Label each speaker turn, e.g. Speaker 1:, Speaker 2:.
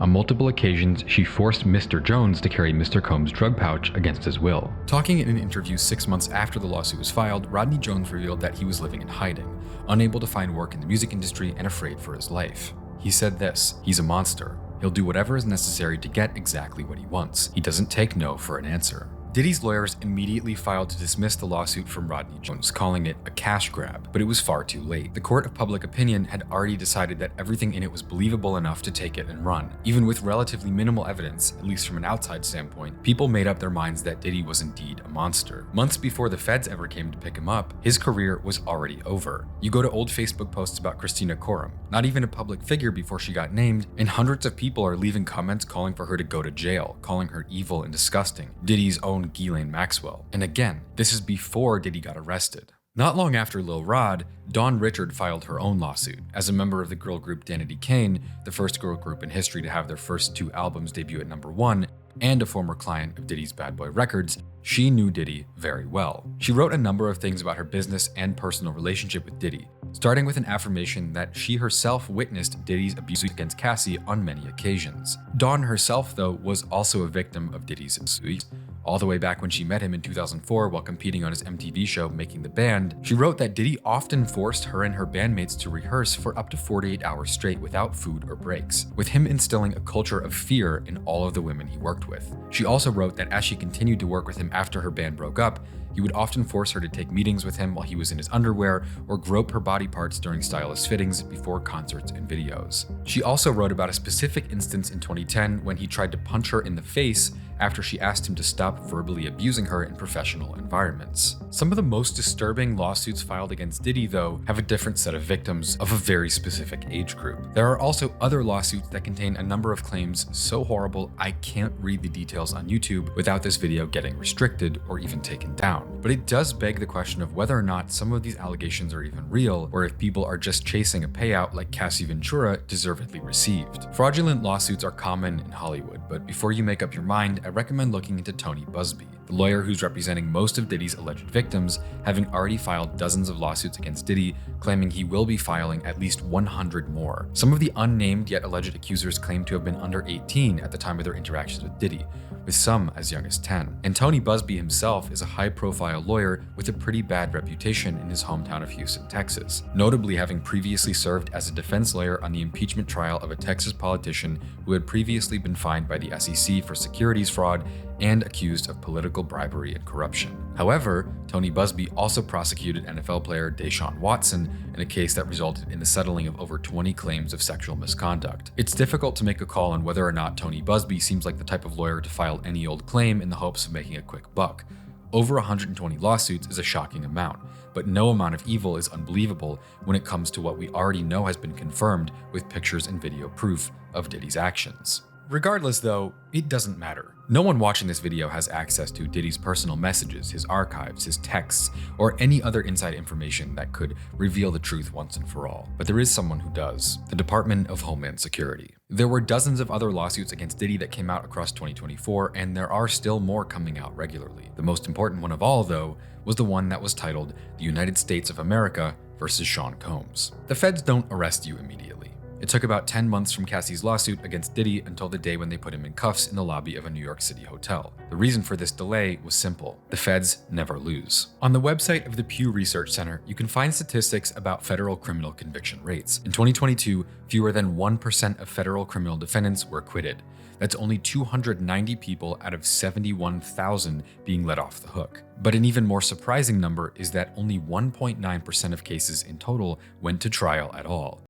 Speaker 1: On multiple occasions, she forced Mr. Jones to carry Mr. Combs' drug pouch against his will. Talking in an interview 6 months after the lawsuit was filed, Rodney Jones revealed that he was living in hiding, unable to find work in the music industry and afraid for his life. He said this: "He's a monster. He'll do whatever is necessary to get exactly what he wants. He doesn't take no for an answer." Diddy's lawyers immediately filed to dismiss the lawsuit from Rodney Jones, calling it a cash grab, but it was far too late. The court of public opinion had already decided that everything in it was believable enough to take it and run. Even with relatively minimal evidence, at least from an outside standpoint, people made up their minds that Diddy was indeed a monster. Months before the feds ever came to pick him up, his career was already over. You go to old Facebook posts about Christina Korum, not even a public figure before she got named, and hundreds of people are leaving comments calling for her to go to jail, calling her evil and disgusting, Diddy's own Ghislaine Maxwell. And again, this is before Diddy got arrested. Not long after Lil Rod, Dawn Richard filed her own lawsuit. As a member of the girl group Danity Kane, the first girl group in history to have their first 2 albums debut at #1, and a former client of Diddy's Bad Boy Records, she knew Diddy very well. She wrote a number of things about her business and personal relationship with Diddy, starting with an affirmation that she herself witnessed Diddy's abuse against Cassie on many occasions. Dawn herself, though, was also a victim of Diddy's abuse. All the way back when she met him in 2004 while competing on his MTV show Making the Band, she wrote that Diddy often forced her and her bandmates to rehearse for up to 48 hours straight without food or breaks, with him instilling a culture of fear in all of the women he worked with. She also wrote that as she continued to work with him after her band broke up, he would often force her to take meetings with him while he was in his underwear or grope her body parts during stylist fittings before concerts and videos. She also wrote about a specific instance in 2010 when he tried to punch her in the face after she asked him to stop verbally abusing her in professional environments. Some of the most disturbing lawsuits filed against Diddy, though, have a different set of victims of a very specific age group. There are also other lawsuits that contain a number of claims so horrible I can't read the details on YouTube without this video getting restricted or even taken down. But it does beg the question of whether or not some of these allegations are even real, or if people are just chasing a payout like Cassie Ventura deservedly received. Fraudulent lawsuits are common in Hollywood, but before you make up your mind, I recommend looking into Tony Busby, the lawyer who's representing most of Diddy's alleged victims, having already filed dozens of lawsuits against Diddy, claiming he will be filing at least 100 more. Some of the unnamed yet alleged accusers claim to have been under 18 at the time of their interactions with Diddy, with some as young as 10. And Tony Busby himself is a high-profile lawyer with a pretty bad reputation in his hometown of Houston, Texas, notably having previously served as a defense lawyer on the impeachment trial of a Texas politician who had previously been fined by the SEC for securities fraud and accused of political bribery and corruption. However, Tony Busby also prosecuted NFL player Deshaun Watson in a case that resulted in the settling of over 20 claims of sexual misconduct. It's difficult to make a call on whether or not Tony Busby seems like the type of lawyer to file any old claim in the hopes of making a quick buck. Over 120 lawsuits is a shocking amount, but no amount of evil is unbelievable when it comes to what we already know has been confirmed with pictures and video proof of Diddy's actions. Regardless though, it doesn't matter. No one watching this video has access to Diddy's personal messages, his archives, his texts, or any other inside information that could reveal the truth once and for all. But there is someone who does: the Department of Homeland Security. There were dozens of other lawsuits against Diddy that came out across 2024, and there are still more coming out regularly. The most important one of all, though, was the one that was titled The United States of America versus Sean Combs. The feds don't arrest you immediately. It took about 10 months from Cassie's lawsuit against Diddy until the day when they put him in cuffs in the lobby of a New York City hotel. The reason for this delay was simple: the feds never lose. On the website of the Pew Research Center, you can find statistics about federal criminal conviction rates. In 2022, fewer than 1% of federal criminal defendants were acquitted. That's only 290 people out of 71,000 being let off the hook. But an even more surprising number is that only 1.9% of cases in total went to trial at all.